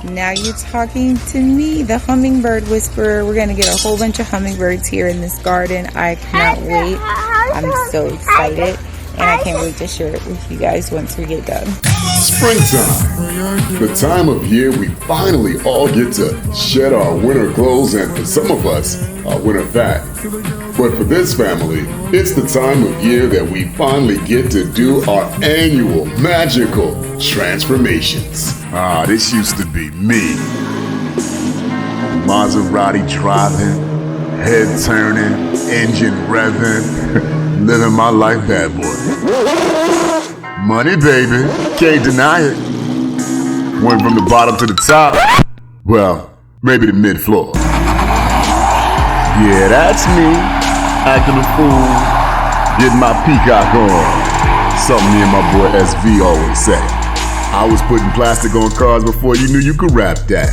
Now you're talking to me, the hummingbird whisperer. We're gonna get a whole bunch of hummingbirds here in this garden. I cannot wait. I'm so excited, and I can't wait to share it with you guys once we get done. Springtime, the time of year we finally all get to shed our winter clothes and for some of us, our winter fat. But for this family, it's the time of year that we finally get to do our annual magical transformations. This used to be me. Maserati driving, head turning, engine revving, living my life bad boy. Money, baby, can't deny it. Went from the bottom to the top. Well, maybe the mid-floor. Yeah, that's me, acting a fool, getting my peacock on. Something me and my boy SV always say. I was putting plastic on cars before you knew you could rap that.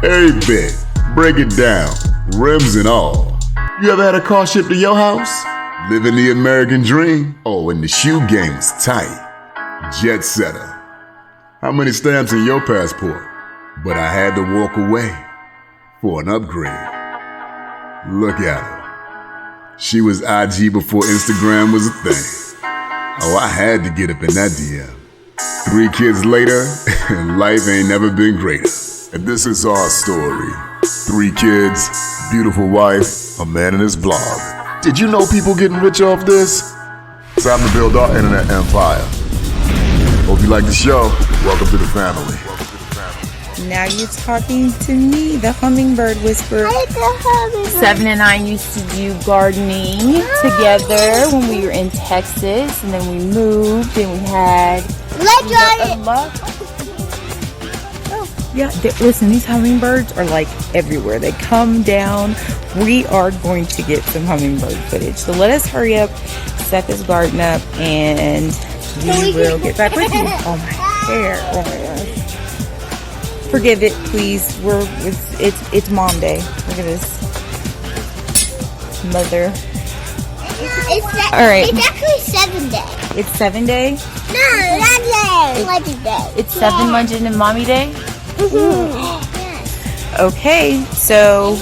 Every bit, break it down, rims and all. You ever had a car shipped to your house? Living the American dream? Oh, and the shoe game is tight. Jet setter. How many stamps in your passport? But I had to walk away for an upgrade. Look at her. She was IG before Instagram was a thing. Oh, I had to get up in that DM. 3 kids later, life ain't never been greater. And this is our story. 3 kids, beautiful wife, a man and his blog. Did you know people getting rich off this? Time to build our internet empire. Hope you like the show. Welcome to the family. Now you're talking to me, the hummingbird whisperer. 7 and I used to do gardening together when we were in Texas, and then we moved and we had yeah, listen, these hummingbirds are like everywhere. They come down. We are going to get some hummingbird footage. So let us hurry up, set this garden up, and we will get back with you. Oh, my hair. Oh, my gosh. Forgive it, please. It's Mom Day. Look at this. Mother. All right. It's actually 7 Day. It's 7 Day? No, not Day. Lunch Day. It's 7 Munching and Mommy Day? Yes. Okay, so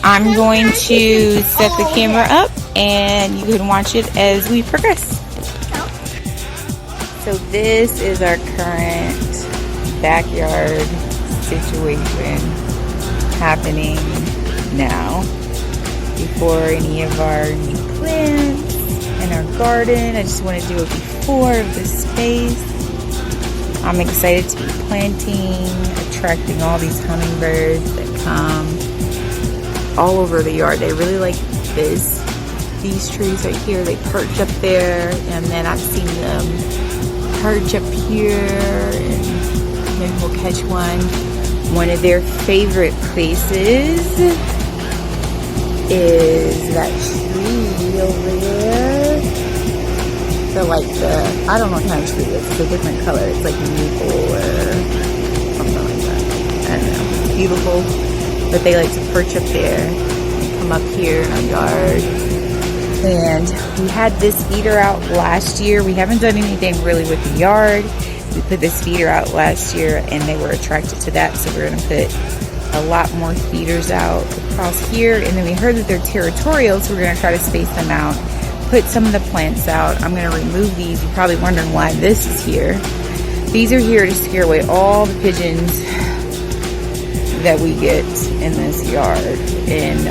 I'm going to set the camera up and you can watch it as we progress. So this is our current backyard situation happening now. Before any of our new plants in our garden, I just want to do a before of this space. I'm excited to be planting, attracting all these hummingbirds that come all over the yard. They really like these trees right here. They perch up there, and then I've seen them perch up here, and maybe we'll catch one. One of their favorite places is that tree over there. So like I don't know what kind of tree it is. It's a different color. It's like maple or something like that. I don't know. It's beautiful. But they like to perch up there and come up here in our yard. And we had this feeder out last year. We haven't done anything really with the yard. We put this feeder out last year and they were attracted to that. So we're going to put a lot more feeders out across here. And then we heard that they're territorial, so we're going to try to space them out. Put some of the plants out. I'm going to remove these. You're probably wondering why this is here. These are here to scare away all the pigeons that we get in this yard. And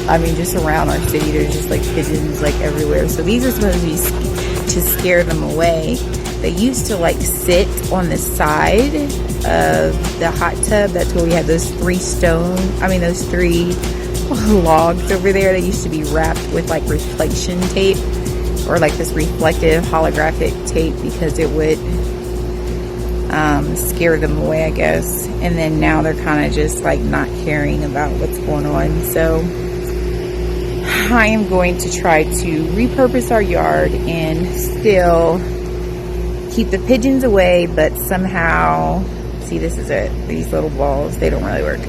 I mean, just around our city, there's just like pigeons like everywhere. So these are supposed to be to scare them away. They used to like sit on the side of the hot tub. That's where we had those 3 logs over there. They used to be wrapped with like reflection tape or like this reflective holographic tape because it would scare them away, I guess. And then now they're kind of just like not caring about what's going on. So I am going to try to repurpose our yard and still keep the pigeons away, but somehow, see, this is it. These little balls, they don't really work.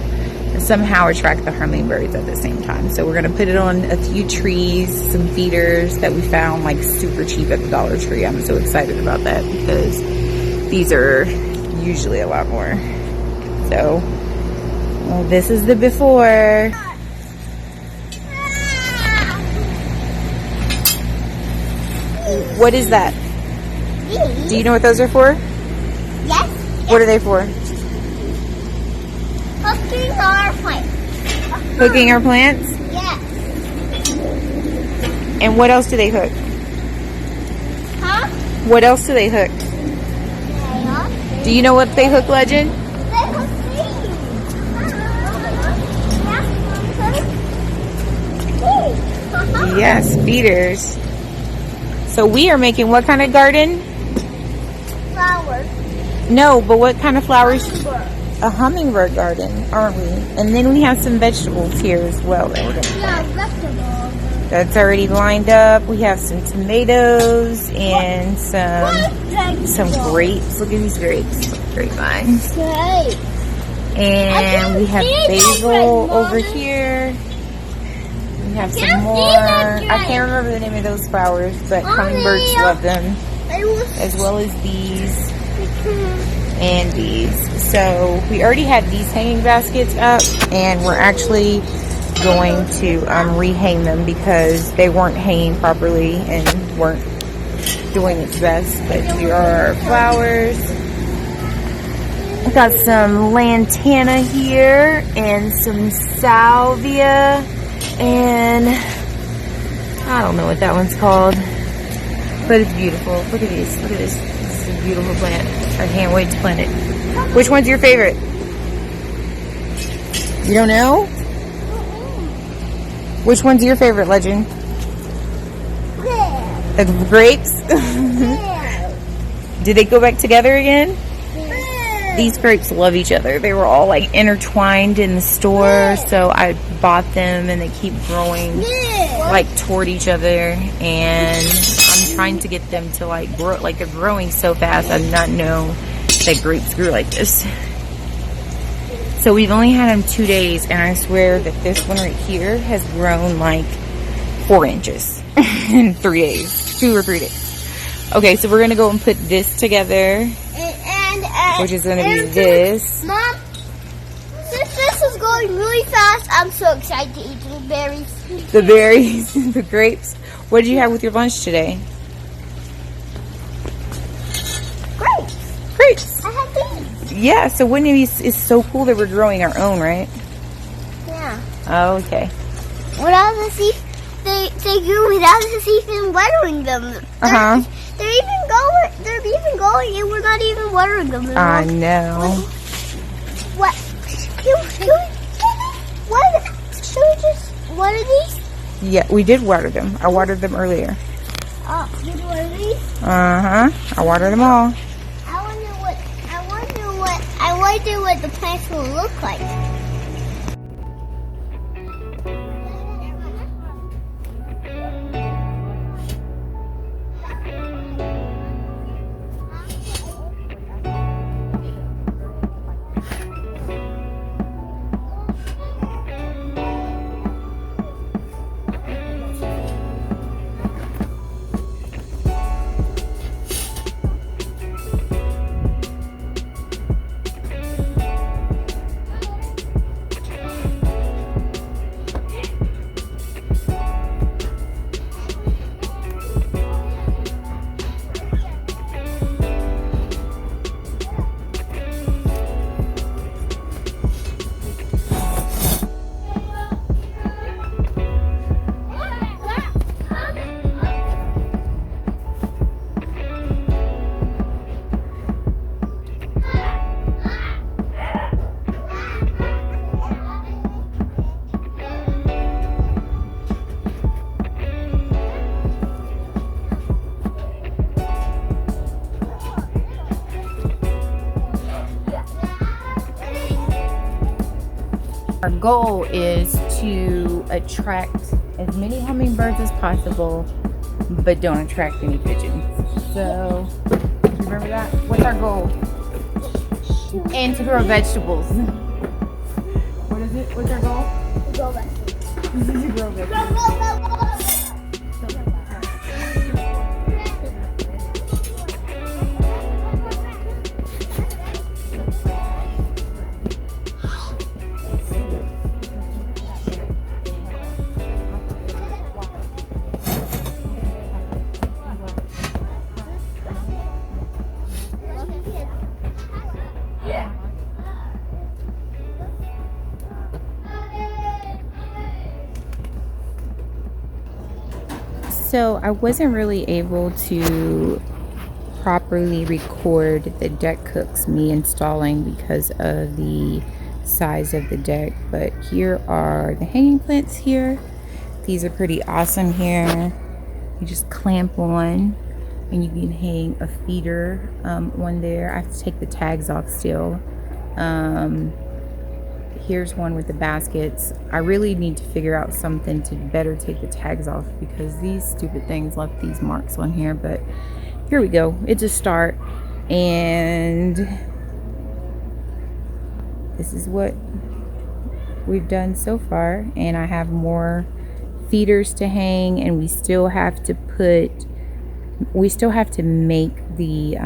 Somehow attract the hummingbirds at the same time. So we're going to put it on a few trees, some feeders that we found like super cheap at the Dollar Tree. I'm so excited about that because these are usually a lot more. So, well, this is the before. What is that? Do you know what those are for? Yes. What are they for? Hooking our plants. Hooking our plants? Yes. And what else do they hook? Huh? What else do they hook? Do you know what they hook, Legend? They hook trees. Yes, feeders. So we are making what kind of garden? Flowers. No, but what kind of flowers? A hummingbird garden, aren't we? And then we have some vegetables here as well that we're gonna plant. Vegetables. That's already lined up. We have some tomatoes and some grapes. Look at these grapes. Grapevines. Great. And we have basil over here. We have some more. I can't remember the name of those flowers, but hummingbirds love them. As well as these and these. So we already had these hanging baskets up, and we're actually going to rehang them because they weren't hanging properly and weren't doing its best. But here are our flowers. I got some lantana here and some salvia, and I don't know what that one's called, but it's beautiful. Look at these. Look at this. This is a beautiful plant. I can't wait to plant it. Which one's your favorite? You don't know? Which one's your favorite, Legend? The grapes? Did they go back together again? These grapes love each other. They were all like intertwined in the store, so I bought them and they keep growing like toward each other, and I'm trying to get them to like grow, like they're growing so fast. I did not know that grapes grew like this. So we've only had them 2 days, and I swear that this one right here has grown like 4 inches in 3 days, 2 or 3 days. Okay, so we're gonna go and put this together, which is gonna be this. Mom, since this is going really fast, I'm so excited to eat the berries. The berries, the grapes. What did you have with your lunch today? Grapes. Grapes. I have these. Yeah, so wouldn't it be, it's so cool that we're growing our own, right? Yeah. Oh, okay. Without us they grew without us even watering them. They're even going, and we're not even watering them. I know. What? Should we just water these? Yeah, we did water them. I watered them earlier. Oh, you do water these? I watered them all. I wonder what the plants will look like. Our goal is to attract as many hummingbirds as possible, but don't attract any pigeons. So, remember that? What's our goal? And to grow vegetables. What is it? What's our goal? Grow vegetables. To grow vegetables. So I wasn't really able to properly record the deck cooks me installing because of the size of the deck, but here are the hanging plants here. These are pretty awesome here. You just clamp on and you can hang a feeder on there. I have to take the tags off still. Here's one with the baskets. I really need to figure out something to better take the tags off because these stupid things left these marks on here, but here we go. It's a start, and this is what we've done so far. And I have more feeders to hang, and we still have to make the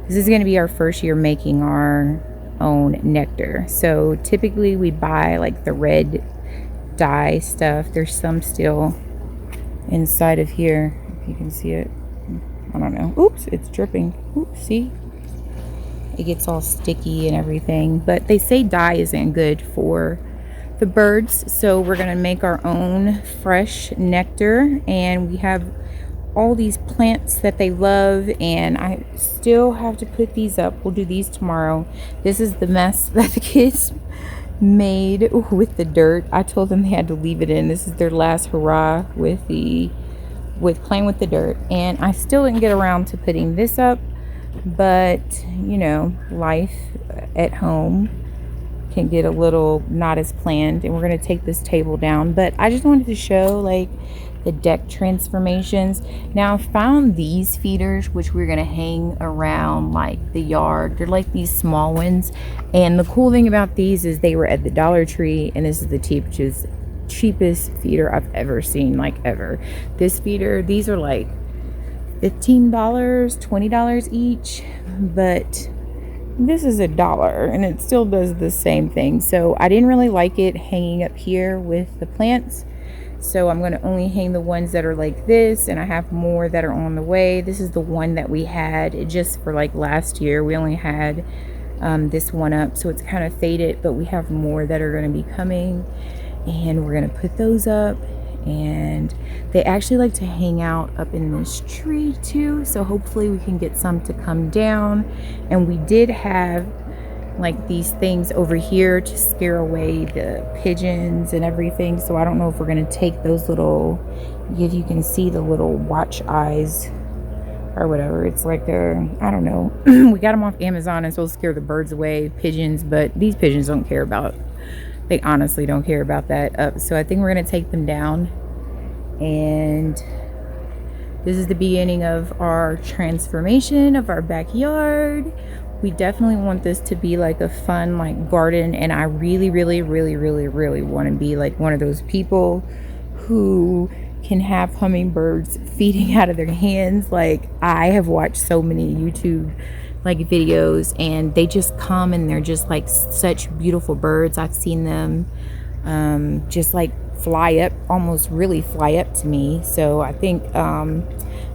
this is going to be our first year making our own nectar. So typically we buy like the red dye stuff. There's some still inside of here, if you can see it. I don't know. Oops, it's dripping. Oops, see? It gets all sticky and everything. But they say dye isn't good for the birds. So we're going to make our own fresh nectar. And we have all these plants that they love. And I still have to put these up. We'll do these tomorrow. This is the mess that the kids made with the dirt. I told them they had to leave it in. This is their last hurrah with playing with the dirt, and I still didn't get around to putting this up, but you know, life at home can get a little not as planned, and we're going to take this table down. But I just wanted to show like the deck transformations. Now I found these feeders which we're going to hang around like the yard. They're like these small ones, and the cool thing about these is they were at the Dollar Tree, and this is the cheapest feeder I've ever seen, like ever. This feeder, these are like $15, $20 each, but this is $1 and it still does the same thing. So I didn't really like it hanging up here with the plants, so I'm going to only hang the ones that are like this, and I have more that are on the way. This is the one that we had just for like last year. We only had this one up, so it's kind of faded, but we have more that are going to be coming, and we're gonna put those up. And they actually like to hang out up in this tree too, so hopefully we can get some to come down. And we did have like these things over here to scare away the pigeons and everything, so I don't know if we're gonna take those little, if you can see the little watch eyes or whatever, it's like they're, I don't know. We got them off Amazon and supposed to scare the birds away, pigeons, but these pigeons don't care about, they honestly don't care about that up. So I think we're going to take them down. And this is the beginning of our transformation of our backyard. We definitely want this to be like a fun like garden. And I really want to be like one of those people who can have hummingbirds feeding out of their hands. Like I have watched so many YouTube like videos, and they just come and they're just like such beautiful birds. I've seen them just like fly up, almost really fly up to me. So I think that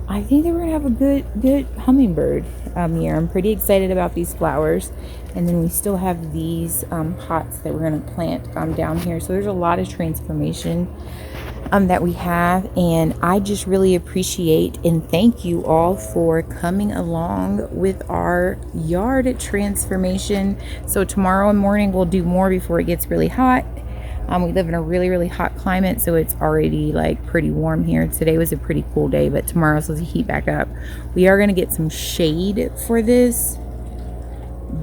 we're gonna have a good hummingbird year. I'm pretty excited about these flowers. And then we still have these pots that we're gonna plant down here. So there's a lot of transformation that we have, and I just really appreciate and thank you all for coming along with our yard transformation. So tomorrow morning we'll do more before it gets really hot. We live in a really hot climate, so it's already like pretty warm here. Today was a pretty cool day, but tomorrow's supposed to heat back up. We are going to get some shade for this,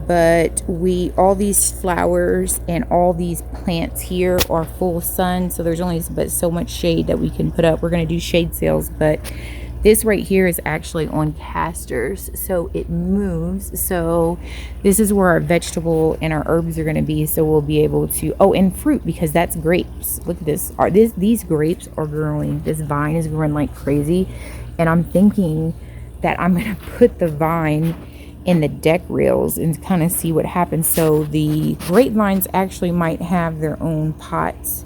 but all these flowers and all these plants here are full sun, so there's only but so much shade that we can put up. We're going to do shade sails, but this right here is actually on casters, so it moves. So this is where our vegetable and our herbs are going to be, so we'll be able to, oh, and fruit, because that's grapes. Look at this. These grapes are growing. This vine is growing like crazy, and I'm thinking that I'm going to put the vine in the deck rails and kind of see what happens. So the grapevines actually might have their own pots,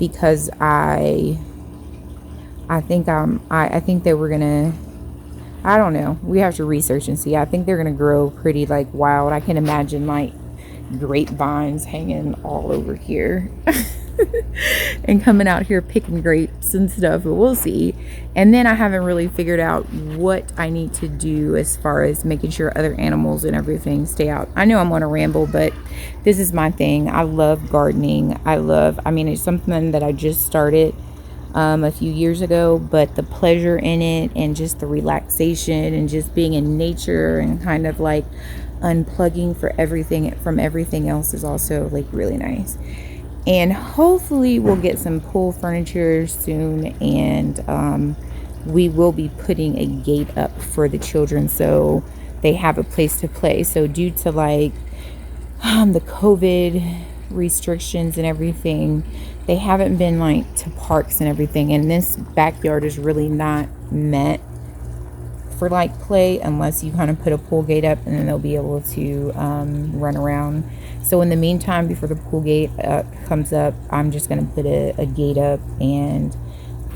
because I think that we're gonna, I don't know, we have to research and see. I think they're gonna grow pretty like wild. I can imagine like grapevines hanging all over here. and coming out here picking grapes and stuff, but we'll see. And then I haven't really figured out what I need to do as far as making sure other animals and everything stay out. I know I'm on a ramble, but this is my thing. I love gardening. I mean, it's something that I just started a few years ago, but the pleasure in it and just the relaxation and just being in nature and kind of like unplugging from everything else is also like really nice. And hopefully we'll get some pool furniture soon, and we will be putting a gate up for the children so they have a place to play. So due to like the COVID restrictions and everything, they haven't been like to parks and everything, and this backyard is really not meant for like play unless you kind of put a pool gate up, and then they'll be able to run around. So in the meantime, before the pool gate comes up, I'm just gonna put a gate up and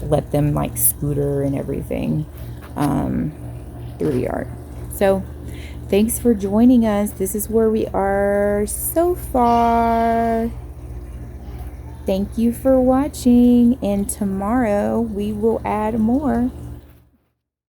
let them like scooter and everything through the yard. So thanks for joining us. This is where we are so far. Thank you for watching, and tomorrow we will add more.